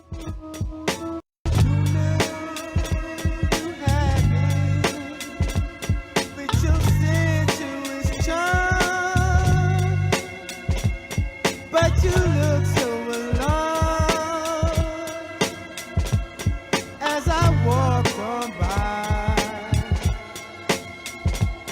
But you look so alone as I walk on by.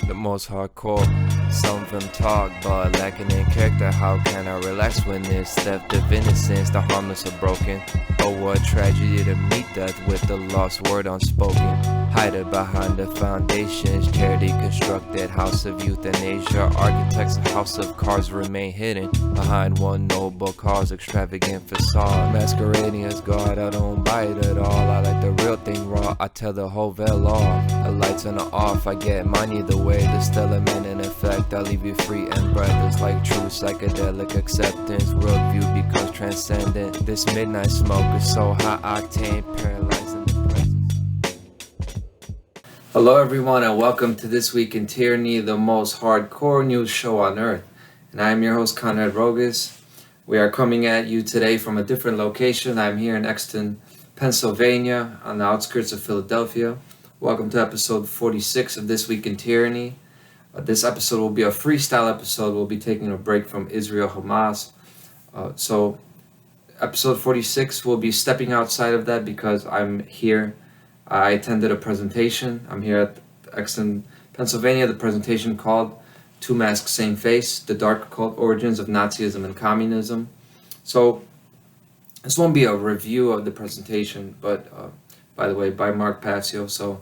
The most hardcore, some of them talk, but lacking in character. How can I relax when it's theft of innocence? The harmless are broken. Oh, what tragedy to meet death with the lost word unspoken. Hide it behind the foundations. Charity constructed house of euthanasia. Architects of house of cards remain hidden behind one noble cause. Extravagant facade masquerading as God. I don't buy it at all. I like the real thing raw. I tell the whole veil off. The lights on or off. I get mine either way. The stellar man in effect. I leave you free and breathless like true psychedelic acceptance. Worldview becomes transcendent. This midnight smoke is so high octane, paralyzing the presence. Hello everyone and welcome to This Week in Tyranny, the most hardcore news show on earth. And I am your host Conrad Rogas. We are coming at you today from a different location. I'm here in Exton, Pennsylvania, on the outskirts of Philadelphia. Welcome to episode 46 of This Week in Tyranny. This episode will be a freestyle episode. We'll be taking a break from Israel Hamas. So episode 46 will be stepping outside of that because I'm here. I attended a presentation. I'm here at Exton, Pennsylvania. The presentation called Two Masks, Same Face, The Dark Occult Origins of Nazism and Communism. So this won't be a review of the presentation, but by the way, by Mark Passio. So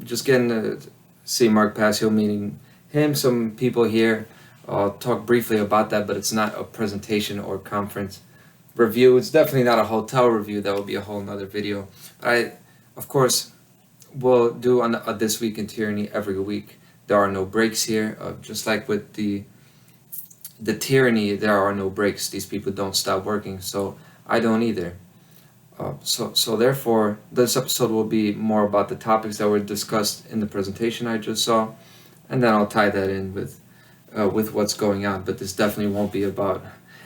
just getting to see Mark Passio, meeting him, some people here. I'll talk briefly about that, but it's not a presentation or conference review. It's definitely not a hotel review. That will be a whole nother video. But I, of course, will do on This Week in Tyranny every week. There are no breaks here. Just like with the tyranny, there are no breaks. These people don't stop working, so I don't either. So therefore, this episode will be more about the topics that were discussed in the presentation I just saw, and then I'll tie that in with what's going on. But this definitely won't be about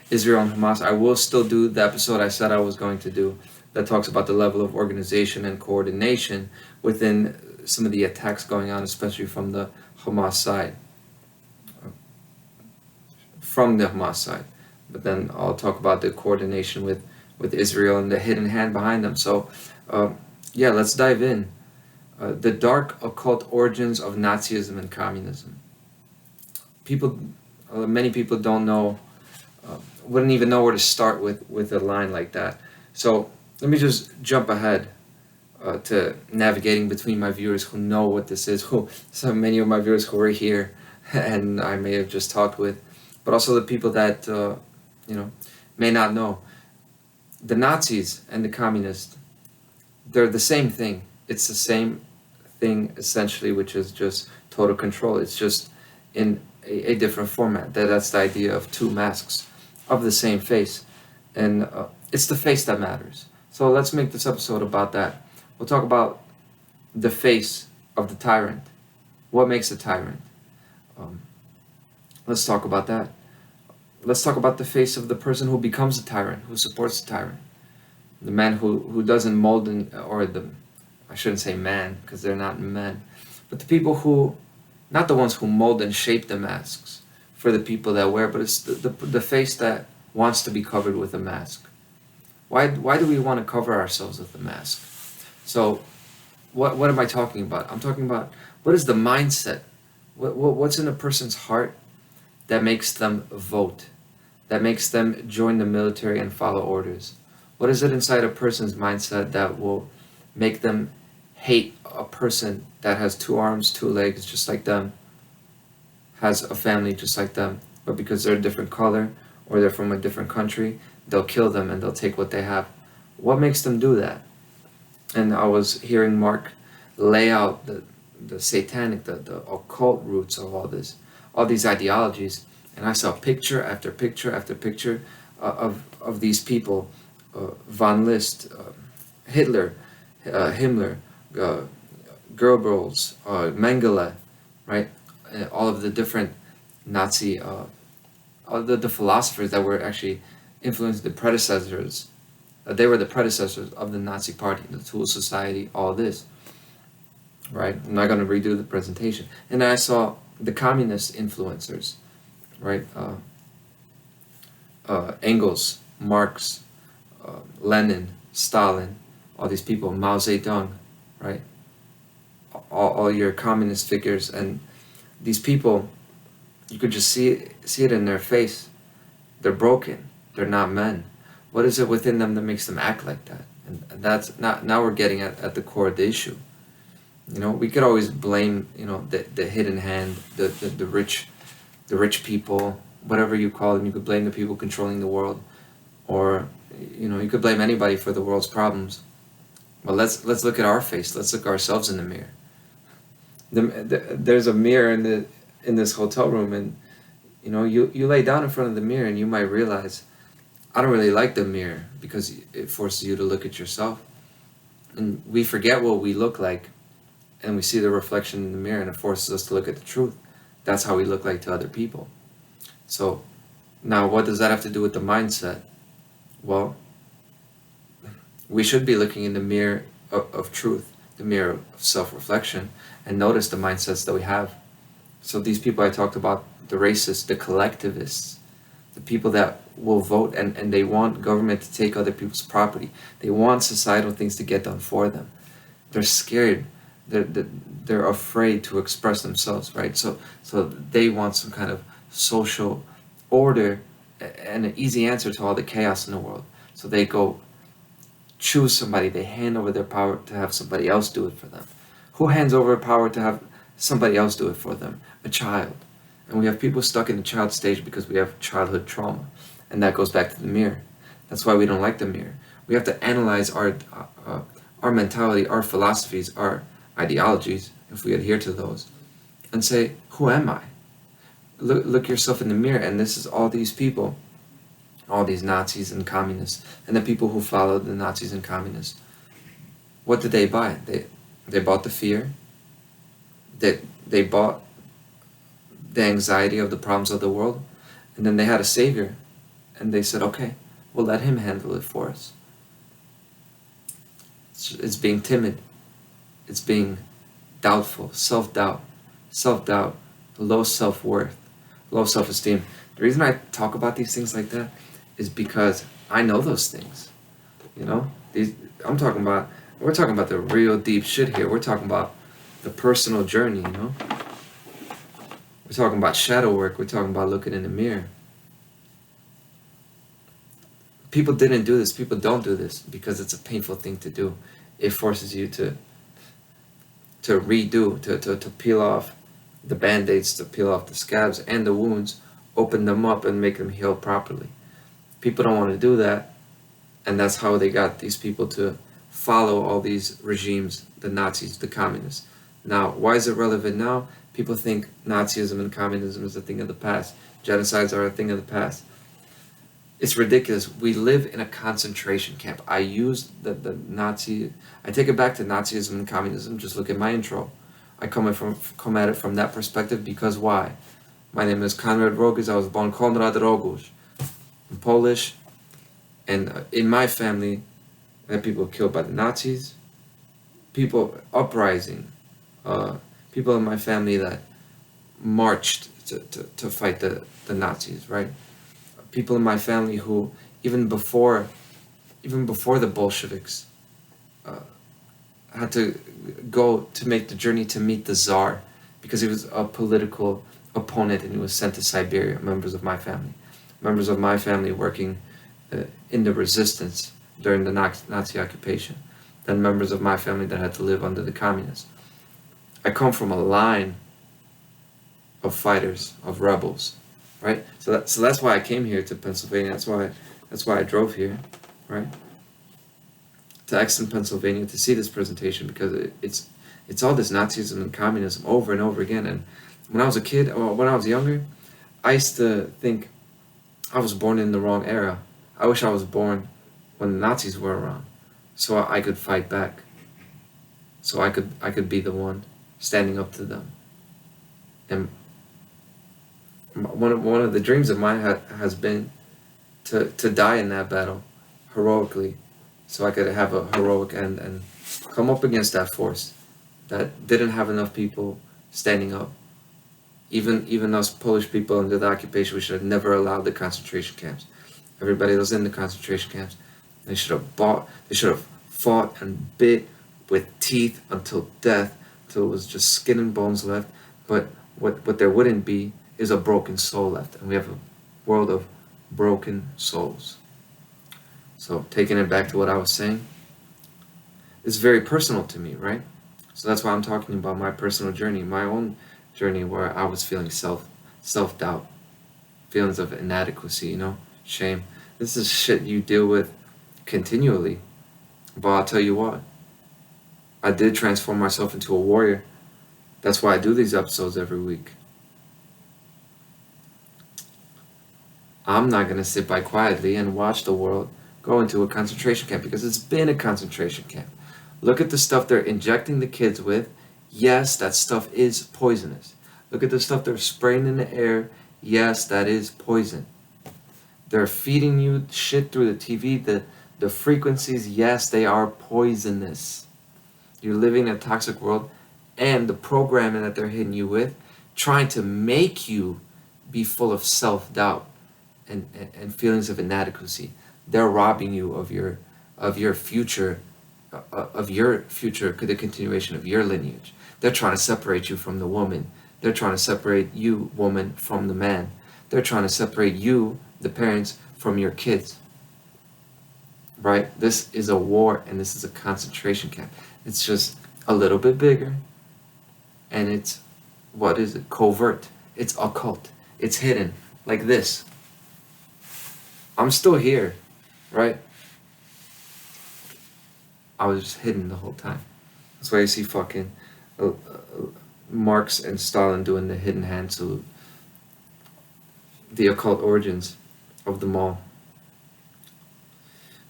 Israel and Hamas. I will still do the episode I said I was going to do that talks about the level of organization and coordination within some of the attacks going on, especially from the Hamas side. But then I'll talk about the coordination with Israel and the hidden hand behind them. So, let's dive in. The dark occult origins of Nazism and communism. Many people don't know, wouldn't even know where to start with a line like that. So let me just jump ahead to navigating between my viewers who know what this is, so many of my viewers who are here and I may have just talked with, but also the people that may not know. The Nazis and the communists, they're the same thing. It's the same thing essentially, which is just total control. It's just in a different format. That's the idea of two masks of the same face, and it's the face that matters. So let's make this episode about that. We'll talk about the face of the tyrant. What makes a tyrant? Let's talk about that. Let's talk about the face of the person who becomes a tyrant, who supports the tyrant. The man who doesn't mold, I shouldn't say man, because they're not men, but the people who, not the ones who mold and shape the masks for the people that wear, but it's the face that wants to be covered with a mask. Why do we want to cover ourselves with a mask? So what am I talking about? I'm talking about what is the mindset? What's in a person's heart that makes them vote, that makes them join the military and follow orders? What is it inside a person's mindset that will make them hate a person that has two arms, two legs, just like them, has a family just like them, but because they're a different color or they're from a different country, they'll kill them and they'll take what they have? What makes them do that? And I was hearing Mark lay out the satanic, the occult roots of all these ideologies, and I saw picture after picture after picture of these people, von List, Hitler, Himmler, Goebbels, Mengele, right? All of the different Nazi, all the philosophers that were actually influenced the predecessors They were the predecessors of the Nazi Party, the Thule Society, all this. Right? I'm not going to redo the presentation. And I saw the communist influencers, right? Engels, Marx, Lenin, Stalin, all these people, Mao Zedong, right? All your communist figures, and these people, you could just see it in their face. They're broken. They're not men. What is it within them that makes them act like that? And that's not, now we're getting at the core of the issue. We could always blame, the hidden hand, the rich people, whatever you call them. You could blame the people controlling the world, or you could blame anybody for the world's problems. Well, let's look at our face. Let's look ourselves in the mirror. There's a mirror in this hotel room, and you lay down in front of the mirror, and you might realize, I don't really like the mirror, because it forces you to look at yourself, and we forget what we look like, and we see the reflection in the mirror, and it forces us to look at the truth. That's how we look like to other people. So now, what does that have to do with the mindset? Well, we should be looking in the mirror of truth, the mirror of self-reflection, and notice the mindsets that we have. So these people I talked about, the racists, the collectivists, the people that will vote and they want government to take other people's property. They want societal things to get done for them. They're scared. They're afraid to express themselves, right? So they want some kind of social order and an easy answer to all the chaos in the world. So they go choose somebody. They hand over their power to have somebody else do it for them. Who hands over power to have somebody else do it for them? A child. And we have people stuck in the child stage because we have childhood trauma. And that goes back to the mirror. That's why we don't like the mirror. We have to analyze our mentality, our philosophies, our ideologies, if we adhere to those, and say, who am I? Look yourself in the mirror, and this is all these people, all these Nazis and communists, and the people who followed the Nazis and communists. What did they buy? They bought the fear. They bought the anxiety of the problems of the world, and then they had a savior, and they said, okay, we'll let him handle it for us. It's being timid. It's being doubtful, self-doubt, low self-worth, low self-esteem. The reason I talk about these things like that is because I know those things. We're talking about the real deep shit here. We're talking about the personal journey, We're talking about shadow work. We're talking about looking in the mirror. People didn't do this. People don't do this because it's a painful thing to do. It forces you to redo, to peel off the band-aids, to peel off the scabs and the wounds, open them up and make them heal properly. People don't want to do that, and that's how they got these people to follow all these regimes, the Nazis, the communists. Now, why is it relevant now? People think Nazism and communism is a thing of the past. Genocides are a thing of the past. It's ridiculous. We live in a concentration camp. I use the Nazi, I take it back to Nazism and communism. Just look at my intro. I come at it from that perspective because why? My name is Konrad Rogusz. I was born Konrad Rogusz. I'm Polish, and in my family, I had people killed by the Nazis, people uprising, people in my family that marched to fight the Nazis, right? People in my family who, even before the Bolsheviks, had to go to make the journey to meet the Tsar because he was a political opponent and he was sent to Siberia. Members of my family working in the resistance during the Nazi occupation. Then members of my family that had to live under the communists. I come from a line of fighters, of rebels, right? So that's why I came here to Pennsylvania. That's why I drove here, right? To Exton, Pennsylvania, to see this presentation because it's all this Nazism and communism over and over again. And when I was a kid, or when I was younger, I used to think I was born in the wrong era. I wish I was born when the Nazis were around, so I could fight back. So I could be the one standing up to them. And one of the dreams of mine has been to die in that battle heroically so I could have a heroic end and come up against that force that didn't have enough people standing up. Even us Polish people under the occupation, we should have never allowed the concentration camps. Everybody that was in the concentration camps, they should have fought and bit with teeth until death, until it was just skin and bones left. But what there wouldn't be is a broken soul left. And we have a world of broken souls. So taking it back to what I was saying, it's very personal to me, right? So that's why I'm talking about my personal journey, my own journey where I was feeling self-doubt, feelings of inadequacy, shame. This is shit you deal with continually. But I'll tell you what, I did transform myself into a warrior. That's why I do these episodes every week. I'm not going to sit by quietly and watch the world go into a concentration camp, because it's been a concentration camp. Look at the stuff they're injecting the kids with. Yes, that stuff is poisonous. Look at the stuff they're spraying in the air. Yes, that is poison. They're feeding you shit through the TV, the frequencies. Yes, they are poisonous. You're living in a toxic world, and the programming that they're hitting you with, trying to make you be full of self-doubt and feelings of inadequacy. They're robbing you of your future, the continuation of your lineage. They're trying to separate you from the woman. They're trying to separate you, woman, from the man. They're trying to separate you, the parents, from your kids. Right? This is a war, and this is a concentration camp. It's just a little bit bigger, and it's, what is it? Covert. It's occult. It's hidden, like this. I'm still here, right? I was just hidden the whole time. That's why you see fucking Marx and Stalin doing the hidden hand salute. The occult origins of them all.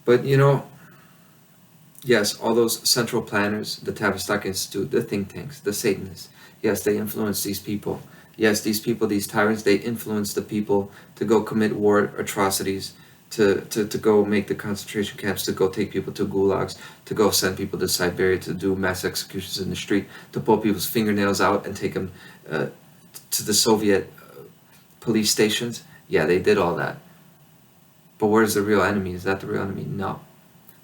But yes, all those central planners, the Tavistock Institute, the think tanks, the Satanists, yes, they influence these people. Yes, these people, these tyrants, they influence the people to go commit war atrocities, to go make the concentration camps, to go take people to gulags, to go send people to Siberia, to do mass executions in the street, to pull people's fingernails out and take them to the Soviet police stations. Yeah, they did all that. But where's the real enemy? Is that the real enemy? No.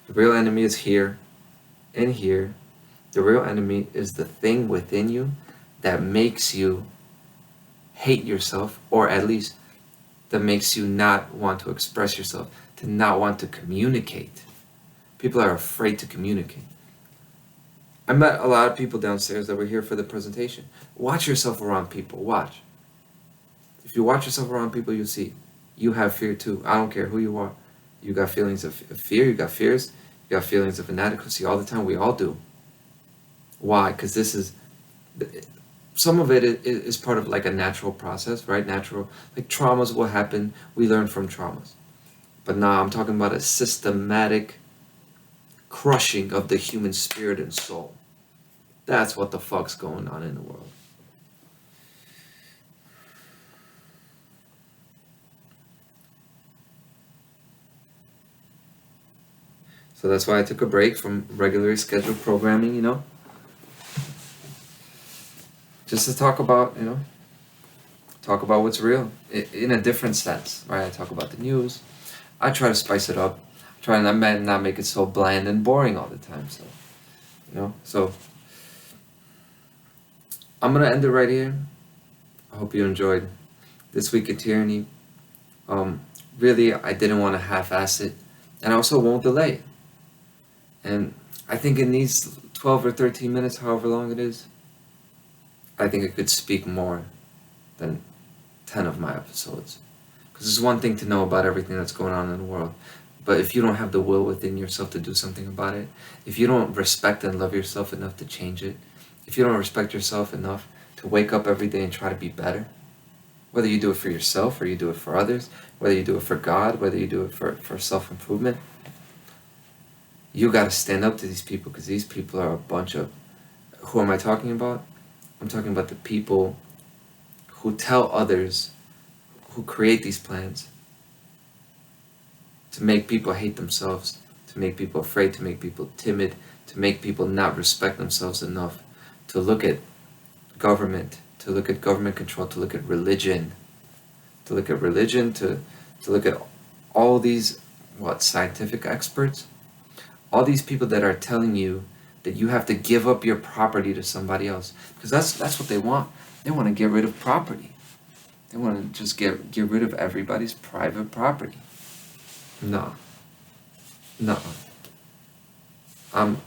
The real enemy is here and here. The real enemy is the thing within you that makes you hate yourself, or at least that makes you not want to express yourself, to not want to communicate. People are afraid to communicate. I met a lot of people downstairs that were here for the presentation. Watch yourself around people. Watch. If you watch yourself around people, you'll see. You have fear too. I don't care who you are. You got feelings of fear. You got fears. You got feelings of inadequacy all the time. We all do. Why? Because this is... Some of it is part of like a natural process, right? Natural, like traumas will happen. We learn from traumas. But now I'm talking about a systematic crushing of the human spirit and soul. That's what the fuck's going on in the world. So that's why I took a break from regularly scheduled programming, just to talk about, talk about what's real in a different sense, right? I talk about the news. I try to spice it up. I try to not make it so bland and boring all the time. So, so I'm going to end it right here. I hope you enjoyed this week of tyranny. Really, I didn't want to half-ass it, and I also won't delay it. And I think in these 12 or 13 minutes, however long it is, I think I could speak more than 10 of my episodes. Because it's one thing to know about everything that's going on in the world, but if you don't have the will within yourself to do something about it, if you don't respect and love yourself enough to change it, if you don't respect yourself enough to wake up every day and try to be better, whether you do it for yourself or you do it for others, whether you do it for God, whether you do it for self-improvement, you got to stand up to these people, because these people are a bunch of... Who am I talking about? I'm talking about the people who tell others, who create these plans to make people hate themselves, to to make people afraid, to make people timid, to make people not respect themselves enough, to look at government, to look at government control, to look at religion, to look at religion, to look at all these, what, scientific experts? All these people that are telling you that you have to give up your property to somebody else. Because that's what they want. They want to get rid of property. They want to just get rid of everybody's private property. No. No. I'm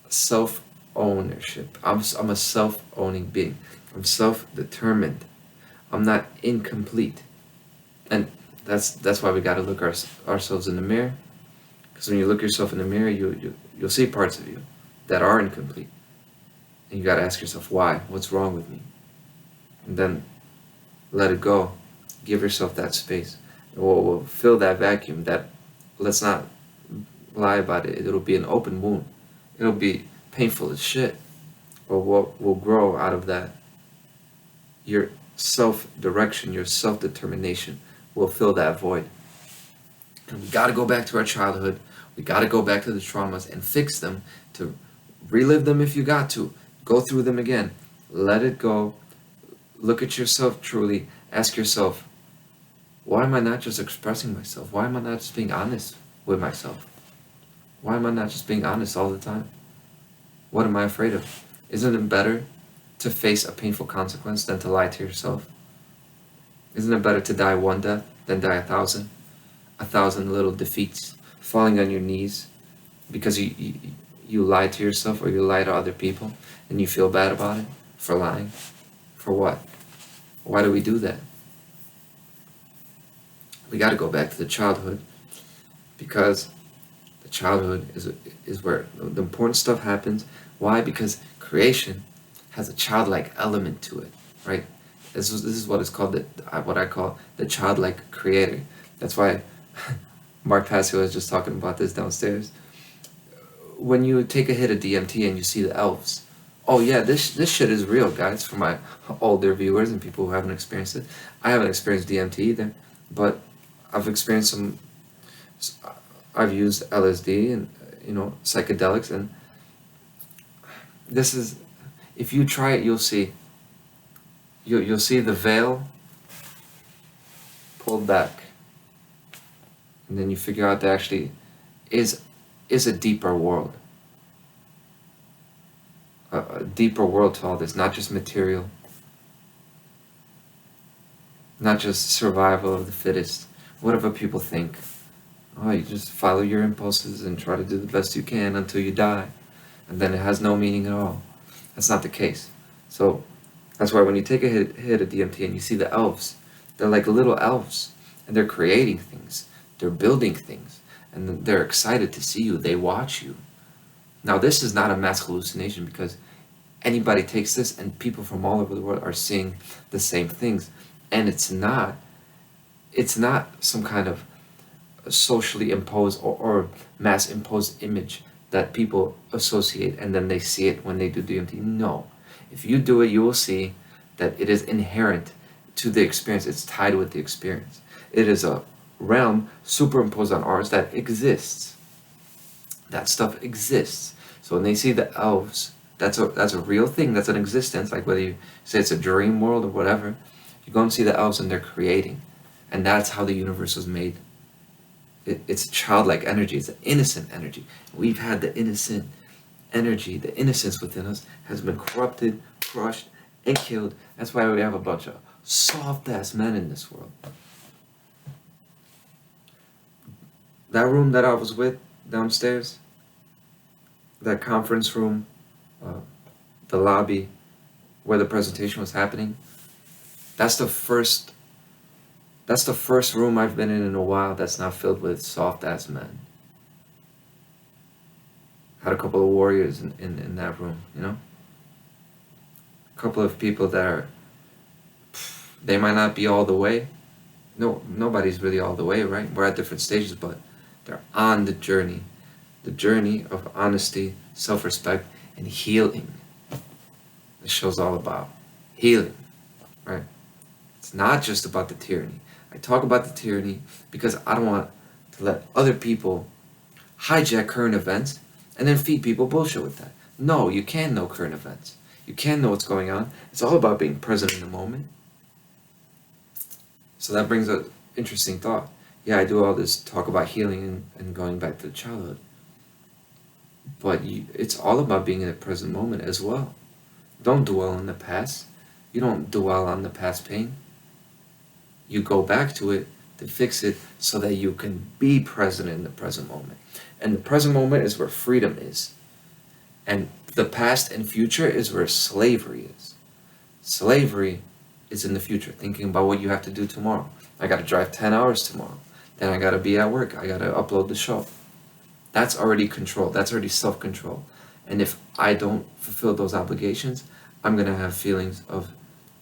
self-ownership. I'm a self-owning being. I'm self-determined. I'm not incomplete. And that's why we got to look ourselves in the mirror. Because when you look yourself in the mirror, you'll see parts of you that are incomplete. And you got to ask yourself, why? What's wrong with me? And then let it go. Give yourself that space. We'll fill that vacuum. That, let's not lie about it. It'll be an open wound. It'll be painful as shit. But what will grow out of that? Your self-direction, your self-determination will fill that void. And we got to go back to our childhood. We got to go back to the traumas and fix them, to relive them if you got to. Go through them again. Let it go. Look at yourself truly. Ask yourself, why am I not just expressing myself? Why am I not just being honest with myself? Why am I not just being honest all the time? What am I afraid of? Isn't it better to face a painful consequence than to lie to yourself? Isn't it better to die one death than die 1,000? 1,000 little defeats, falling on your knees because you lie to yourself or you lie to other people and you feel bad about it for lying. For what? Why do we do that? We got to go back to the childhood, because the childhood is where the important stuff happens. Why? Because creation has a childlike element to it, right? This is what is called what I call the childlike creator. That's why Mark Passio was just talking about this downstairs. When you take a hit of DMT and you see the elves, oh yeah, this shit is real, guys. For my older viewers and people who haven't experienced it, I haven't experienced DMT either, but I've experienced some. I've used LSD and psychedelics, and this is, if you try it, you'll see. You'll see the veil pulled back, and then you figure out there actually is a deeper world. A deeper world to all this, not just material, not just survival of the fittest, whatever people think. Oh, you just follow your impulses and try to do the best you can until you die, and then it has no meaning at all. That's not the case. So that's why when you take a hit of DMT and you see the elves, they're like little elves, and they're creating things, they're building things, and they're excited to see you. They watch you. Now, this is not a mass hallucination, because anybody takes this and people from all over the world are seeing the same things. And it's not some kind of socially imposed or mass imposed image that people associate and then they see it when they do DMT. No. If you do it, you will see that it is inherent to the experience. It's tied with the experience. It is a realm superimposed on ours that exists. That stuff exists. So when they see the elves, that's a real thing. That's an existence. Like whether you say it's a dream world or whatever, you go and see the elves and they're creating. And that's how the universe was made. It's childlike energy. It's an innocent energy. We've had the innocent energy. The innocence within us has been corrupted, crushed, and killed. That's why we have a bunch of soft-ass men in this world. That room that I was with downstairs, that conference room, the lobby where the presentation was happening, that's the first room I've been in a while that's not filled with soft-ass men. Had a couple of warriors in that room, A couple of people that are, they might not be all the way. No, nobody's really all the way, right? We're at different stages, but they're on the journey of honesty, self-respect, and healing. This show's all about healing, right? It's not just about the tyranny. I talk about the tyranny because I don't want to let other people hijack current events and then feed people bullshit with that. No, you can know current events. You can know what's going on. It's all about being present in the moment. So that brings an interesting thought. Yeah, I do all this talk about healing and going back to childhood. But it's all about being in the present moment as well. Don't dwell on the past. You don't dwell on the past pain. You go back to it to fix it so that you can be present in the present moment. And the present moment is where freedom is. And the past and future is where slavery is. Slavery is in the future, thinking about what you have to do tomorrow. I got to drive 10 hours tomorrow. Then I got to be at work. I got to upload the show. That's already control. That's already self-control. And if I don't fulfill those obligations, I'm going to have feelings of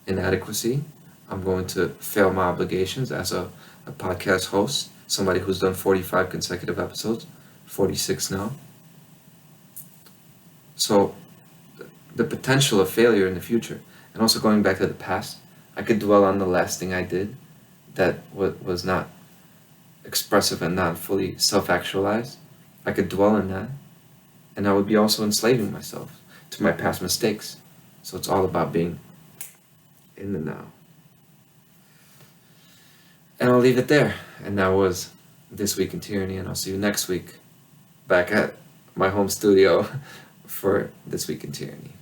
inadequacy. I'm going to fail my obligations as a podcast host, somebody who's done 45 consecutive episodes, 46 now. So the potential of failure in the future, and also going back to the past, I could dwell on the last thing I did that was not expressive and not fully self-actualized. I could dwell in that, and I would be also enslaving myself to my past mistakes. So it's all about being in the now. And I'll leave it there. And that was This Week in Tyranny, and I'll see you next week back at my home studio for This Week in Tyranny.